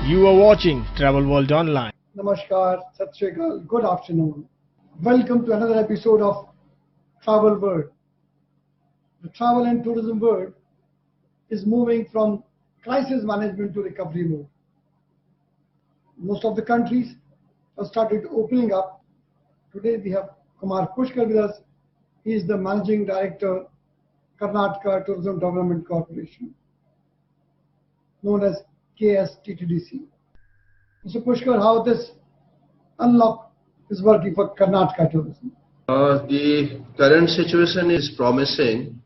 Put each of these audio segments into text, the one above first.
You are watching Travel World Online. Namaskar, Sat Shri Akal, good afternoon. Welcome to another episode of Travel World. The travel and tourism world is moving from crisis management to recovery mode. Most of the countries have started opening up. Today we have Kumar Pushkar with us. He is the Managing Director, Karnataka Tourism Development Corporation, known as KSTTDC. Mr. Pushkar, how this unlock is working for Karnataka tourism? The current situation is promising.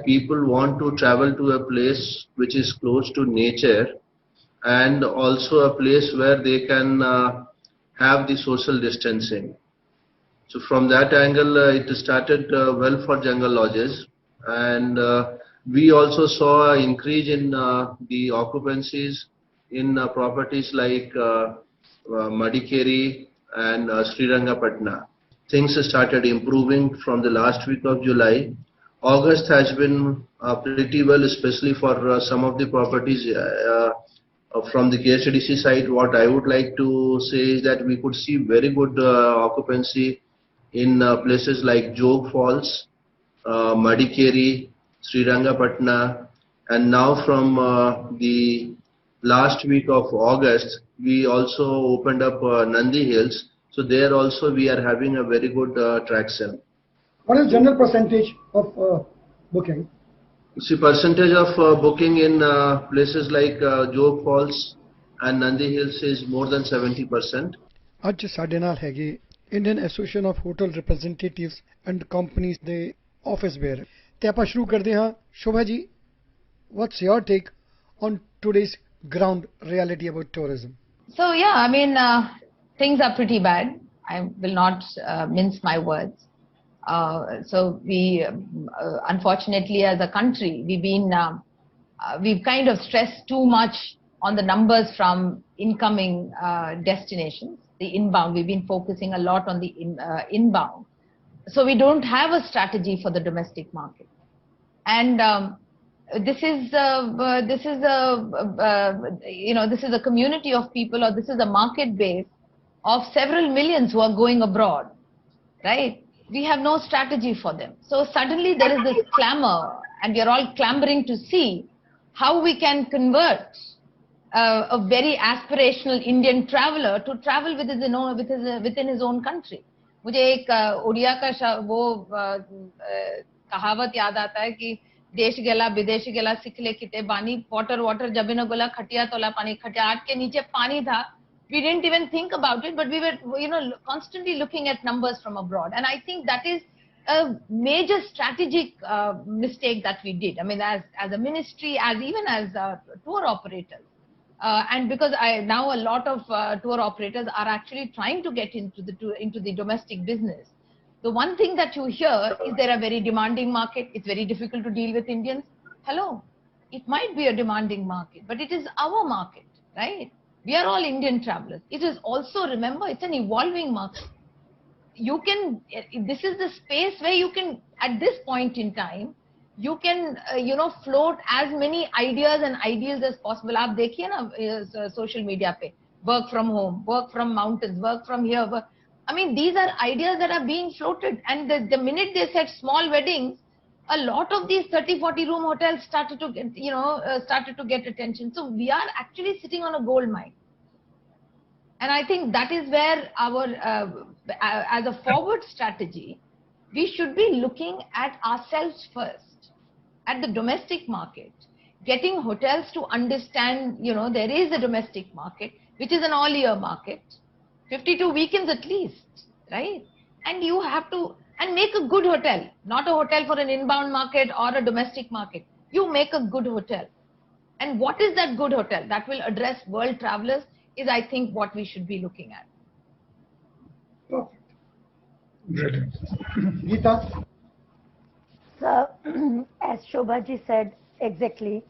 People want to travel to a place which is close to nature and also a place where they can have the social distancing. So from that angle, it started well for jungle lodges, and we also saw an increase in the occupancies in properties like Madikeri and Srirangapatna. Things started improving from the last week of July. August has been pretty well, especially for some of the properties from the KSTDC side. What I would like to say is that we could see very good occupancy in places like Jog Falls, Madikeri, Srirangapatna, and now from the last week of August, we also opened up Nandi Hills. So there also we are having a very good traction. What is general percentage of booking? See, percentage of booking in places like Jog Falls and Nandi Hills is more than 70%. ਅੱਜ ਸਾਡੇ ਨਾਲ ਹੈਗੇ Indian association of hotel representatives and companies ਦੇ office bear ਤੇ ਆਪਾਂ ਸ਼ੁਰੂ ਕਰਦੇ ਹਾਂ। ਸ਼ੋਭਾ ਜੀ, what's your take on today's ground reality about tourism? So yeah, I mean, things are pretty bad. I will not mince my words. So we, unfortunately, as a country, we've kind of stressed too much on the numbers from incoming destinations, the inbound. We've been focusing a lot on the inbound. So we don't have a strategy for the domestic market. And this is a community of people, or this is a market base of several millions who are going abroad, right? We have no strategy for them. So suddenly there is this clamor, and we are all clamoring to see how we can convert a very aspirational Indian traveler to travel within his own country. मुझे एक उड़िया का वो कहावत याद आता है कि देश गेला विदेश गेला सिखले किते बानी वाटर जब न गोला खटिया तोला पानी खटियाट के नीचे पानी था. We didn't even think about it, but we were, constantly looking at numbers from abroad. And I think that is a major strategic mistake that we did. I mean, as a ministry, even as tour operators. And because now a lot of tour operators are actually trying to get into the domestic business. The one thing that you hear is they're a very demanding market. It's very difficult to deal with Indians. Hello, it might be a demanding market, but it is our market, right? We are all Indian travelers. It is also, remember, it's an evolving market. This is the space where you can, at this point in time, you can, float as many ideas and ideals as possible. आप देखिए ना social media पे, work from home, work from mountains, work from here. I mean, these are ideas that are being floated. And the minute they said small weddings, a lot of these 30-40 room hotels started to get attention. So we are actually sitting on a gold mine. And I think that is where our, as a forward strategy, we should be looking at ourselves first, at the domestic market, getting hotels to understand, there is a domestic market, which is an all-year market, 52 weekends at least, right? And you have to, and make a good hotel, not a hotel for an inbound market or a domestic market. You make a good hotel. And what is that good hotel that will address world travelers is, I think, what we should be looking at. Perfect. Brilliant. Geeta? So, as Shobhaji said, exactly.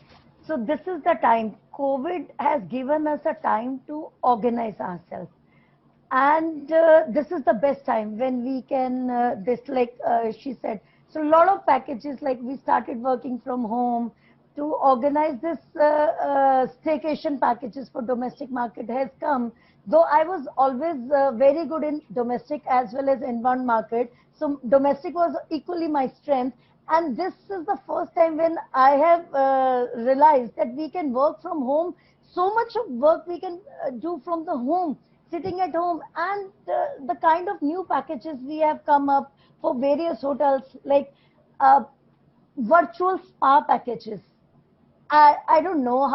So this is the time. COVID has given us a time to organize ourselves. And this is the best time when we can, she said. So a lot of packages, like we started working from home, to organize this staycation packages for domestic market has come. Though I was always very good in domestic as well as inbound market, so domestic was equally my strength. And this is the first time when I have realized that we can work from home. So much of work we can do from the home, sitting at home, and the kind of new packages we have come up for various hotels, like uh, virtual spa packages. I don't know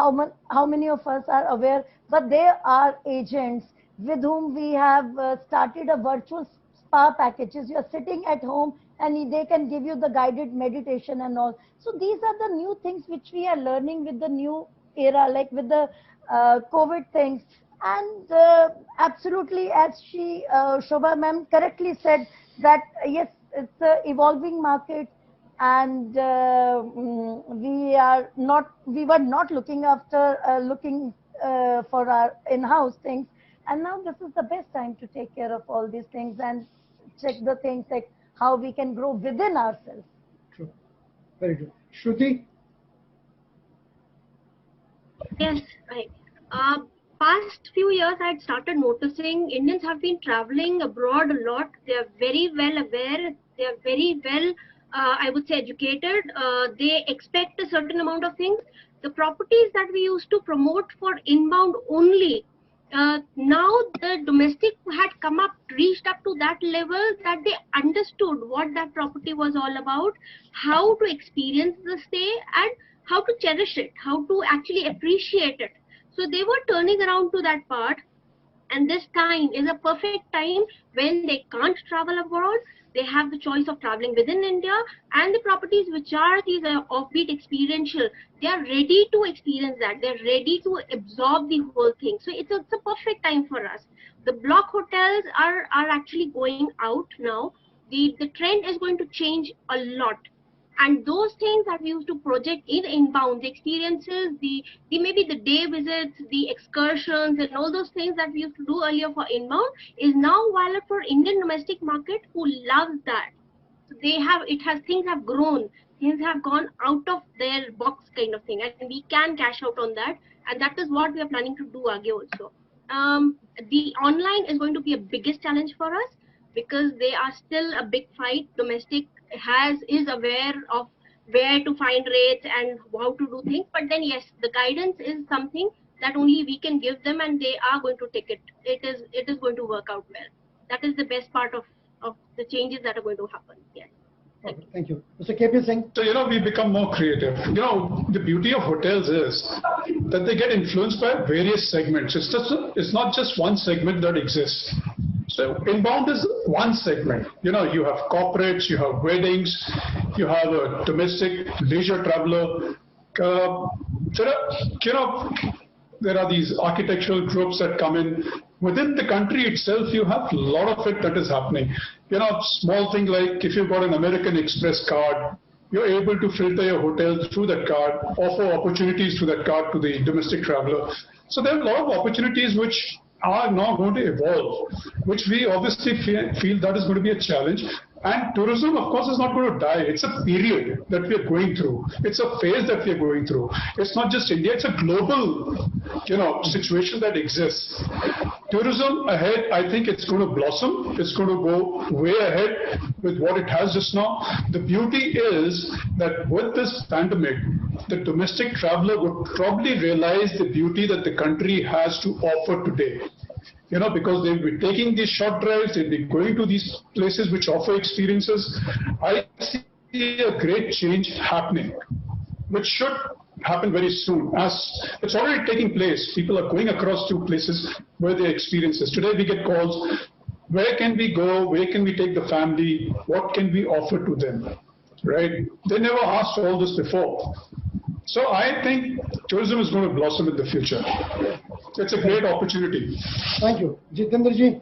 how many of us are aware, but there are agents with whom we have started a virtual spa packages. You're sitting at home and they can give you the guided meditation and all. So these are the new things which we are learning with the new era, like with the COVID things. And absolutely, as Shobha ma'am correctly said, that yes, it's a evolving market, and we were not looking after looking for our in-house things, and now this is the best time to take care of all these things and check the things like how we can grow within ourselves. True. Very good. Shruti? Yes, right. Past few years, I had started noticing Indians have been traveling abroad a lot. They are very well aware. They are very well, I would say, educated. They expect a certain amount of things. The properties that we used to promote for inbound only, now the domestic had come up, reached up to that level that they understood what that property was all about, how to experience the stay, and how to cherish it, how to actually appreciate it. So they were turning around to that part, and this time is a perfect time when they can't travel abroad. They have the choice of traveling within India, and the properties which are these offbeat experiential, they are ready to experience that. They're ready to absorb the whole thing. So it's a perfect time for us. The block hotels are actually going out now. The trend is going to change a lot. And those things that we used to project in inbound, the experiences, the maybe the day visits, the excursions, and all those things that we used to do earlier for inbound is now valid for Indian domestic market who loves that. So things have grown, things have gone out of their box kind of thing, and we can cash out on that, and that is what we are planning to do again also. The online is going to be a biggest challenge for us, because they are still a big fight. Domestic is aware of where to find rates and how to do things, but then yes, the guidance is something that only we can give them, and they are going to take it. It is going to work out well. That is the best part of the changes that are going to happen. Yes. Thank you. Mr. KP Singh? So, we become more creative. The beauty of hotels is that they get influenced by various segments. It's not just one segment that exists. So inbound is one segment. You have corporates, you have weddings, you have a domestic leisure traveler. There are these architectural groups that come in. Within the country itself, you have a lot of it that is happening. Small thing like if you've got an American Express card, you're able to filter your hotel through that card, offer opportunities through that card to the domestic traveler. So there are a lot of opportunities which are now going to evolve, which we obviously feel that is going to be a challenge. And tourism, of course, is not going to die. It's a period that we are going through. It's a phase that we are going through. It's not just India. It's a global, situation that exists. Tourism ahead, I think it's going to blossom. It's going to go way ahead with what it has just now. The beauty is that with this pandemic, the domestic traveler would probably realize the beauty that the country has to offer today. Because they'll be taking these short drives, they'll be going to these places which offer experiences. I see a great change happening, which should happen very soon, as it's already taking place. People are going across to places where they experience this. Today we get calls, where can we go, where can we take the family, what can we offer to them, right? They never asked all this before. So I think tourism is going to blossom in the future. It's a great opportunity. Thank you. Jitendra ji?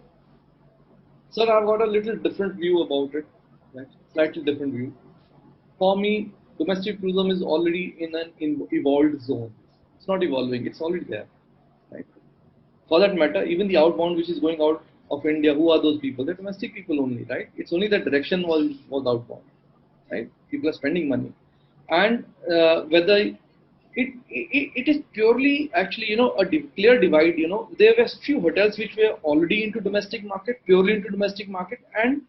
Sir, I've got a little different view about it, right? Slightly different view. For me, domestic tourism is already in an evolved zone. It's not evolving, it's already there, right? For that matter, even the outbound which is going out of India, who are those people? They're domestic people only, right? It's only the direction was outbound, right? People are spending money. And whether it is purely actually, a clear divide. There were few hotels which were already into domestic market, purely into domestic market, and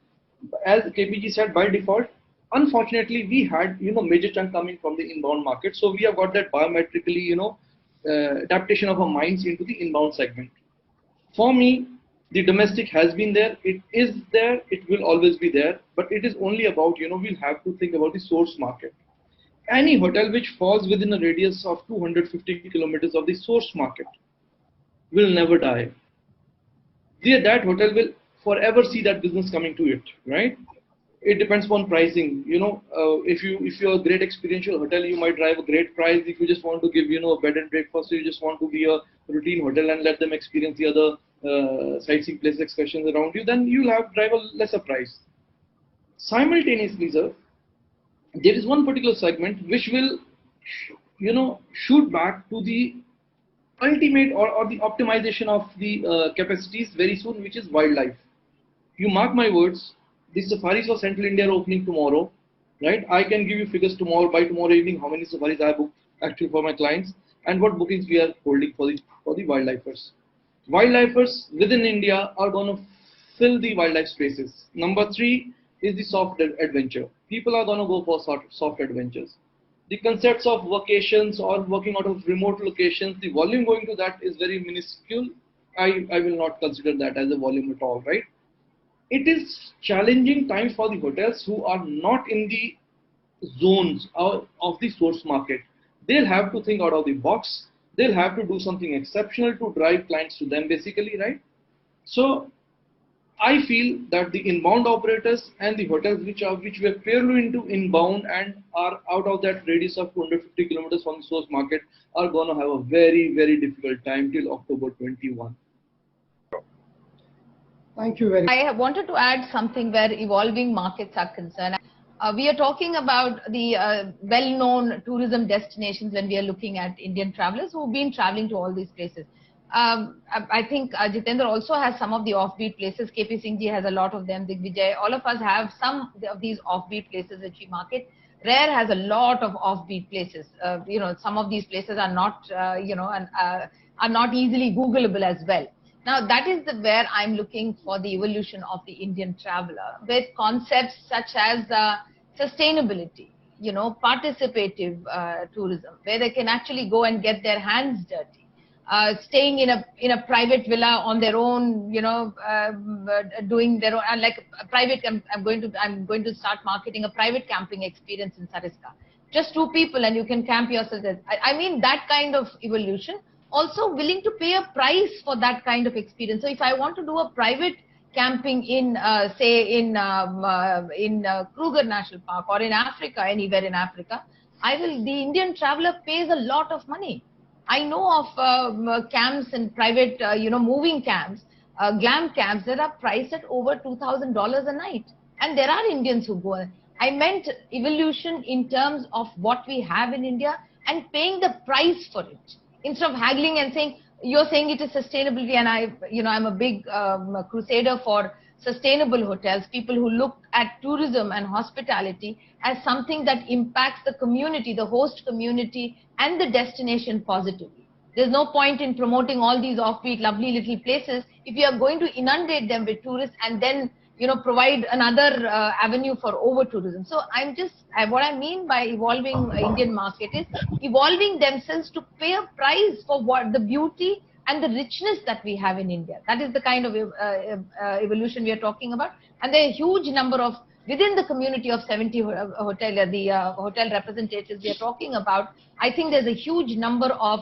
as KPG said, by default, unfortunately, we had, major chunk coming from the inbound market. So we have got that biometrically, adaptation of our minds into the inbound segment. For me, the domestic has been there, it is there, it will always be there, but it is only about, we'll have to think about the source market. Any hotel which falls within a radius of 250 kilometers of the source market will never die. That hotel will forever see that business coming to it, right? It depends upon pricing. If you're a great experiential hotel, you might drive a great price. If you just want to give, a bed and breakfast, so you just want to be a routine hotel and let them experience the other sightseeing places, excursions around you, then you'll have drive a lesser price. Simultaneously, sir, there is one particular segment which will, shoot back to the ultimate or the optimization of the capacities very soon, which is wildlife. You mark my words, the safaris for Central India are opening tomorrow, right? I can give you figures by tomorrow evening, how many safaris I booked actually for my clients and what bookings we are holding for the wildlifers. Wildlifers within India are going to fill the wildlife spaces. Number 3 is the soft adventure. People are going to go for soft adventures. The concepts of vacations or working out of remote locations, the volume going to that is very minuscule. I will not consider that as a volume at all, right? It is challenging time for the hotels who are not in the zones of the source market. They'll have to think out of the box. They'll have to do something exceptional to drive clients to them, basically, right? So I feel that the inbound operators and the hotels which were purely into inbound and are out of that radius of 250 kilometers from the source market are going to have a very, very difficult time till October 21. Thank you very much. I wanted to add something where evolving markets are concerned. We are talking about the well-known tourism destinations when we are looking at Indian travelers who've been traveling to all these places. I think Jitendra also has some of the offbeat places. KP Singh ji has a lot of them. Digvijay, all of us have some of these offbeat places which we market. Rare has a lot of offbeat places. Some of these places are not, are not easily Googleable as well. Now, that is where I'm looking for the evolution of the Indian traveler with concepts such as sustainability, participative tourism, where they can actually go and get their hands dirty, staying in a private villa on their own, doing their own, like a private. I'm going to start marketing a private camping experience in Chardikla. Just 2 people and you can camp yourself. I mean that kind of evolution. Also willing to pay a price for that kind of experience. So if I want to do a private camping in, say, in Kruger National Park or in Africa, anywhere in Africa, the Indian traveler pays a lot of money. I know of camps and private, moving camps, glam camps that are priced at over $2,000 a night. And there are Indians who go. I meant evolution in terms of what we have in India and paying the price for it. Instead of haggling and saying, you're saying it is sustainability, and I'm a big crusader for sustainable hotels, people who look at tourism and hospitality as something that impacts the community, the host community, and the destination positively. There's no point in promoting all these offbeat, lovely little places if you are going to inundate them with tourists and then provide another avenue for over-tourism. So what I mean by evolving Indian market is evolving themselves to pay a price for what the beauty and the richness that we have in India. That is the kind of evolution we are talking about. And there are a huge number of, within the community of 70 hotel representatives we are talking about, I think there's a huge number of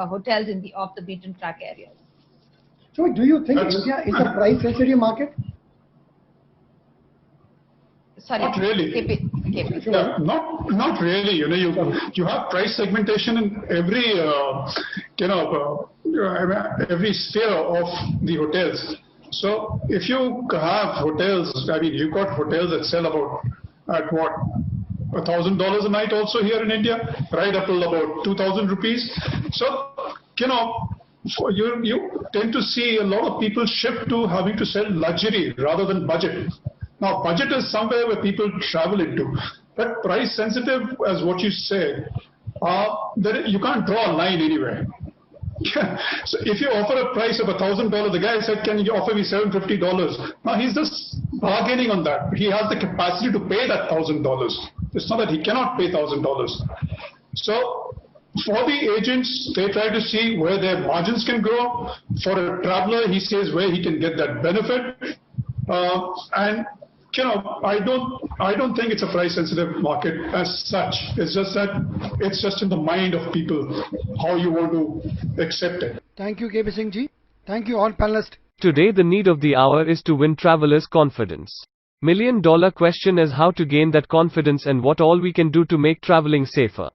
hotels in the off the beaten track areas. So do you think India is a price-sensitive market? Sorry, not really. Yeah, not really. You have price segmentation in every every sphere of the hotels. So if you have hotels, you've got hotels that sell at what, $1,000 a night also here in India, right up till about 2,000 rupees. So you tend to see a lot of people shift to having to sell luxury rather than budget. Now, budget is somewhere where people travel into, but price sensitive, as what you said, You can't draw a line anywhere. So if you offer a price of $1,000, the guy said, can you offer me $750? Now he's just bargaining on that. He has the capacity to pay that $1,000. It's not that he cannot pay $1,000. So for the agents, they try to see where their margins can grow. For a traveler, he says where he can get that benefit. And I don't think it's a price-sensitive market as such. It's just that it's just in the mind of people how you want to accept it. Thank you, KP Singh ji. Thank you, all panelists. Today the need of the hour is to win travelers' confidence. $1,000,000 question is how to gain that confidence and what all we can do to make traveling safer.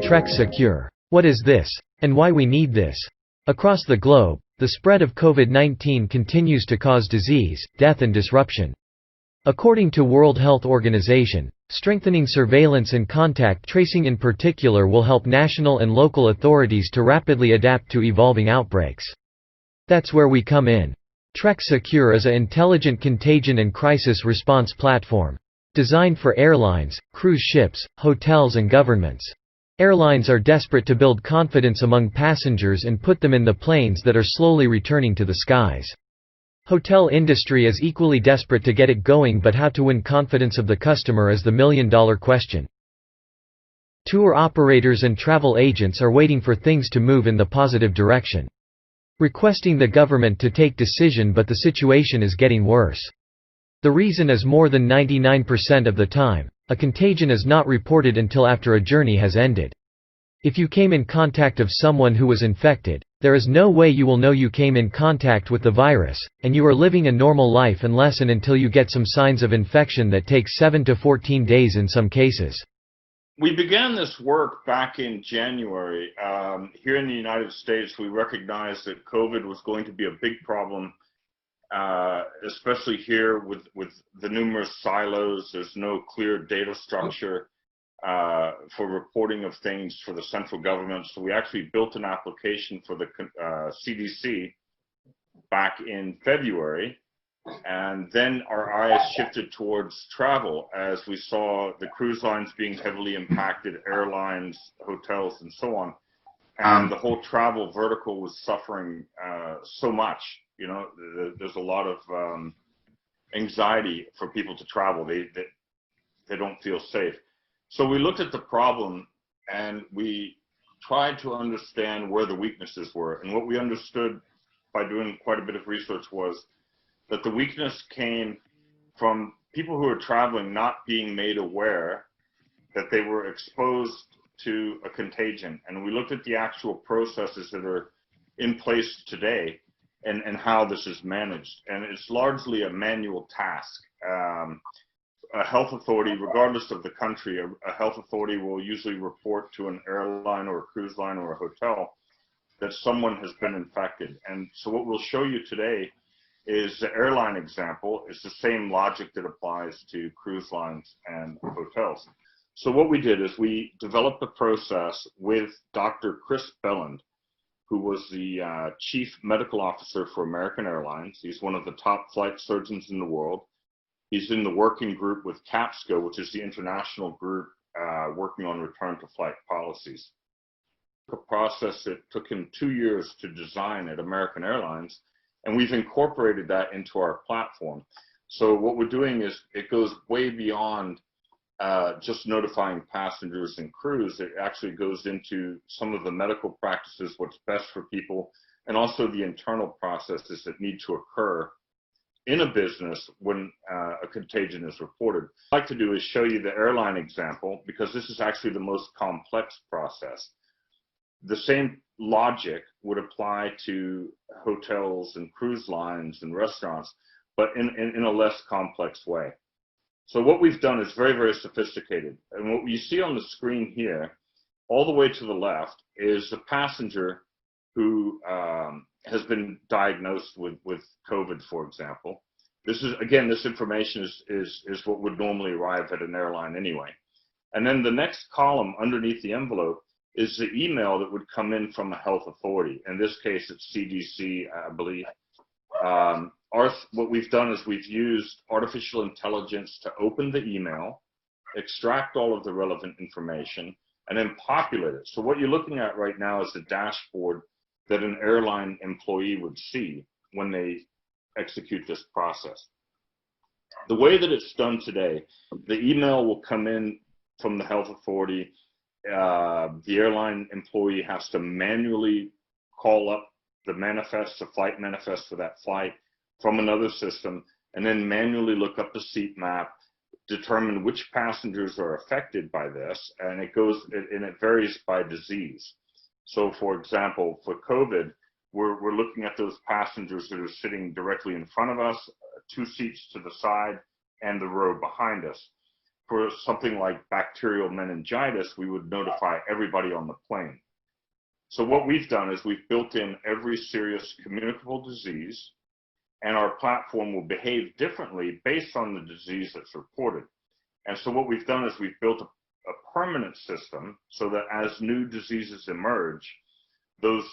Trek Secure. What is this, and why we need this? Across the globe, the spread of COVID-19 continues to cause disease, death and disruption. According to World Health Organization, strengthening surveillance and contact tracing in particular will help national and local authorities to rapidly adapt to evolving outbreaks. That's where we come in. Trek Secure is an intelligent contagion and crisis response platform, designed for airlines, cruise ships, hotels and governments. Airlines are desperate to build confidence among passengers and put them in the planes that are slowly returning to the skies. Hotel industry is equally desperate to get it going, but how to win confidence of the customer is the $1,000,000 question. Tour operators and travel agents are waiting for things to move in the positive direction, requesting the government to take decision, but the situation is getting worse. The reason is more than 99% of the time, a contagion is not reported until after a journey has ended. If you came in contact of someone who was infected, there is no way you will know you came in contact with the virus, and you are living a normal life unless and until you get some signs of infection that takes 7 to 14 days in some cases. We began this work back in January. Here in the United States, we recognized that COVID was going to be a big problem, especially here with the numerous silos. There's no clear data structure for reporting of things for the central government. So we actually built an application for the CDC back in February. And then our eyes shifted towards travel as we saw the cruise lines being heavily impacted, airlines, hotels, and so on. And the whole travel vertical was suffering so much. You know, there's a lot of anxiety for people to travel. They don't feel safe. So we looked at the problem and we tried to understand where the weaknesses were. And what we understood by doing quite a bit of research was that the weakness came from people who are traveling not being made aware that they were exposed to a contagion. And we looked at the actual processes that are in place today and how this is managed. And it's largely a manual task. A health authority, regardless of the country, a health authority will usually report to an airline or a cruise line or a hotel that someone has been infected. And so what we'll show you today is the airline example. It's the same logic that applies to cruise lines and hotels. So what we did is we developed a process with Dr. Chris Belland, who was the chief medical officer for American Airlines. He's one of the top flight surgeons in the world. He's in the working group with CAPSCO, which is the international group working on return to flight policies. A process that took him 2 years to design at American Airlines, and we've incorporated that into our platform. So what we're doing is it goes way beyond just notifying passengers and crews. It actually goes into some of the medical practices, what's best for people, and also the internal processes that need to occur in a business when a contagion is reported. What I'd like to do is show you the airline example, because this is actually the most complex process. The same logic would apply to hotels and cruise lines and restaurants, but in a less complex way. So what we've done is very, very sophisticated. And what you see on the screen here, all the way to the left, is the passenger who has been diagnosed with COVID, for example. This is, again, this information is what would normally arrive at an airline anyway. And then the next column underneath the envelope is the email that would come in from a health authority. In this case, it's CDC, I believe. What we've done is we've used artificial intelligence to open the email, extract all of the relevant information, and then populate it. So what you're looking at right now is the dashboard that an airline employee would see when they execute this process. The way that it's done today, the email will come in from the health authority. The airline employee has to manually call up the manifest, the flight manifest for that flight from another system, and then manually look up the seat map, determine which passengers are affected by this, and it varies by disease. So for example, for COVID, we're looking at those passengers that are sitting directly in front of us, 2 seats to the side, and the row behind us. For something like bacterial meningitis, we would notify everybody on the plane. So what we've done is we've built in every serious communicable disease, and our platform will behave differently based on the disease that's reported. And so what we've done is we've built a permanent system so that as new diseases emerge, those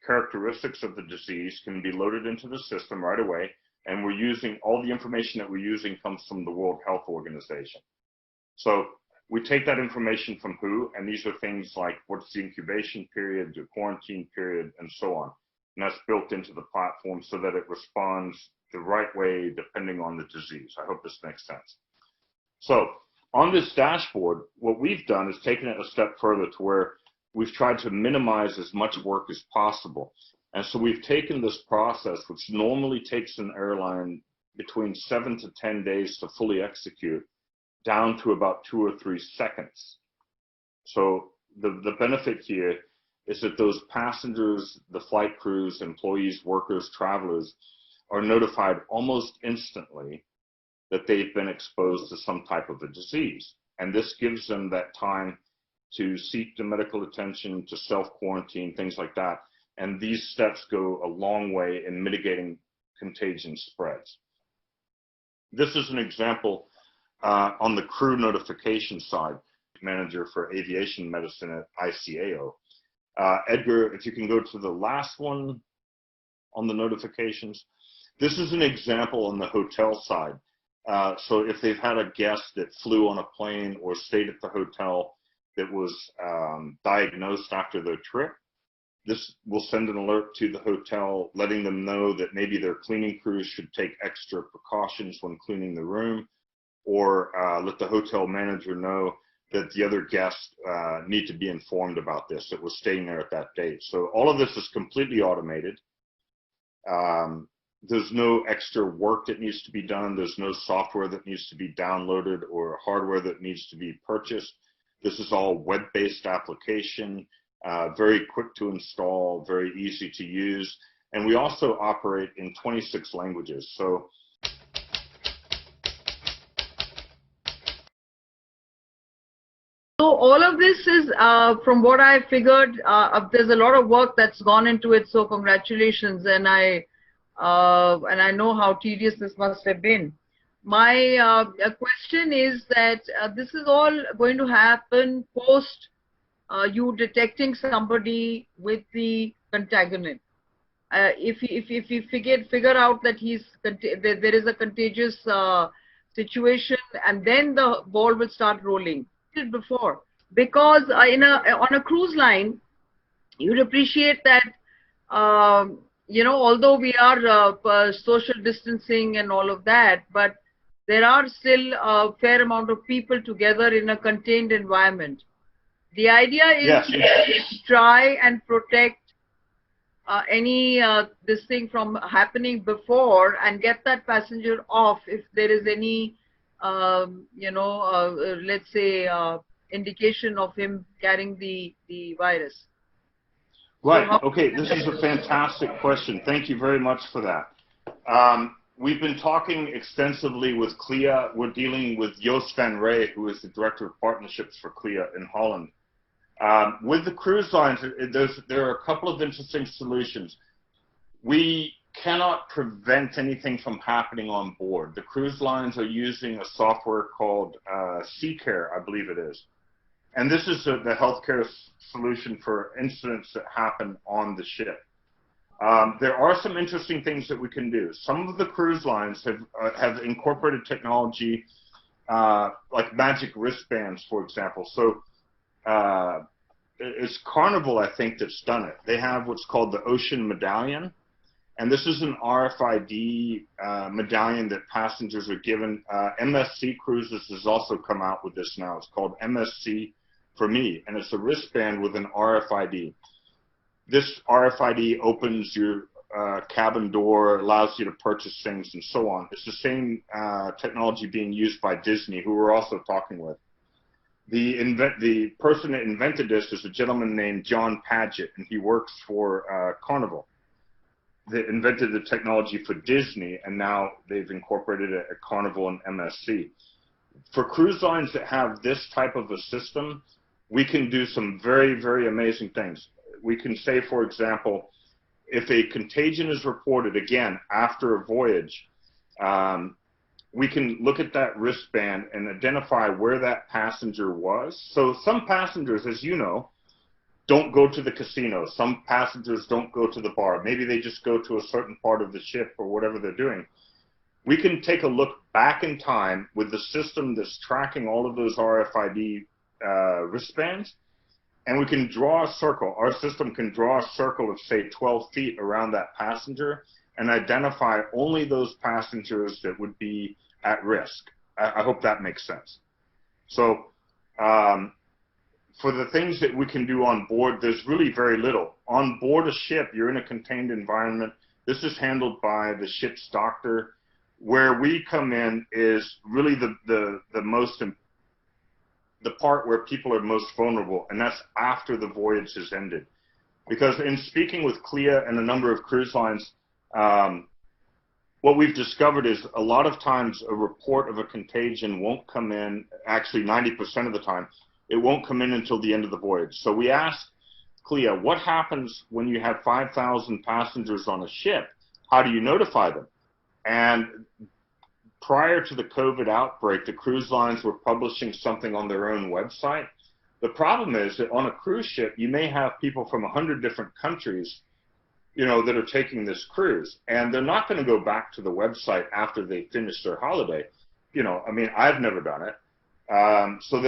characteristics of the disease can be loaded into the system right away, and we're using all the information that we're using comes from the World Health Organization. So we take that information from WHO, and these are things like what's the incubation period, the quarantine period, and so on. And that's built into the platform so that it responds the right way depending on the disease. I hope this makes sense. So on this dashboard, what we've done is taken it a step further to where we've tried to minimize as much work as possible. And so we've taken this process, which normally takes an airline between 7 to 10 days to fully execute, down to about 2 or 3 seconds. So the benefit here is that those passengers, the flight crews, employees, workers, travelers are notified almost instantly that they've been exposed to some type of a disease. And this gives them that time to seek the medical attention, to self-quarantine, things like that. And these steps go a long way in mitigating contagion spreads. This is an example on the crew notification side, manager for aviation medicine at ICAO. Edgar, if you can go to the last one on the notifications. This is an example on the hotel side. So if they've had a guest that flew on a plane or stayed at the hotel that was diagnosed after their trip, this will send an alert to the hotel letting them know that maybe their cleaning crews should take extra precautions when cleaning the room, or let the hotel manager know that the other guests need to be informed about this, that was staying there at that date. So all of this is completely automated. There's no extra work that needs to be done. There's no software that needs to be downloaded or hardware that needs to be purchased. This is all web-based application, very quick to install, very easy to use. And we also operate in 26 languages. So all of this is, from what I figured, there's a lot of work that's gone into it. So congratulations, and I know how tedious this must have been. My question is that this is all going to happen post you detecting somebody with the contagion. If you figure out that there is a contagious situation, and then the ball will start rolling. Before, because on a cruise line, you'd appreciate that although we are social distancing and all of that, but there are still a fair amount of people together in a contained environment. The idea is to try and protect this thing from happening before, and get that passenger off if there is any let's say indication of him carrying the virus. Right. Okay. This is a fantastic question. Thank you very much for that. We've been talking extensively with CLIA. We're dealing with Joost van Rij, who is the Director of Partnerships for CLIA in Holland. With the cruise lines, there are a couple of interesting solutions. We cannot prevent anything from happening on board. The cruise lines are using a software called SeaCare, I believe it is. And this is the healthcare solution for incidents that happen on the ship. There are some interesting things that we can do. Some of the cruise lines have incorporated technology like magic wristbands, for example. So it's Carnival, I think, that's done it. They have what's called the Ocean Medallion, and this is an RFID medallion that passengers are given. MSC Cruises has also come out with this now. It's called MSC for Me, and it's a wristband with an RFID. This RFID opens your cabin door, allows you to purchase things, and so on. It's the same technology being used by Disney, who we're also talking with. The person that invented this is a gentleman named John Paget, and he works for Carnival. They invented the technology for Disney, and now they've incorporated it at Carnival and MSC. For cruise lines that have this type of a system, we can do some very, very amazing things. We can say, for example, if a contagion is reported, again, after a voyage, we can look at that wristband and identify where that passenger was. So some passengers, as you know, don't go to the casino. Some passengers don't go to the bar. Maybe they just go to a certain part of the ship or whatever they're doing. We can take a look back in time with the system that's tracking all of those RFID wristbands, and we can draw a circle. Our system can draw a circle of, say, 12 feet around that passenger and identify only those passengers that would be at risk. I hope that makes sense. So for the things that we can do on board, there's really very little. On board a ship, you're in a contained environment. This is handled by the ship's doctor. Where we come in is really the part where people are most vulnerable, and that's after the voyage has ended. Because in speaking with CLIA and a number of cruise lines, what we've discovered is a lot of times a report of a contagion won't come in, actually 90% of the time, it won't come in until the end of the voyage. So we asked CLIA, what happens when you have 5,000 passengers on a ship? How do you notify them? And prior to the COVID outbreak, the cruise lines were publishing something on their own website. The problem is that on a cruise ship, you may have people from 100 different countries, you know, that are taking this cruise, and they're not going to go back to the website after they finish their holiday. You know, I mean, I've never done it. So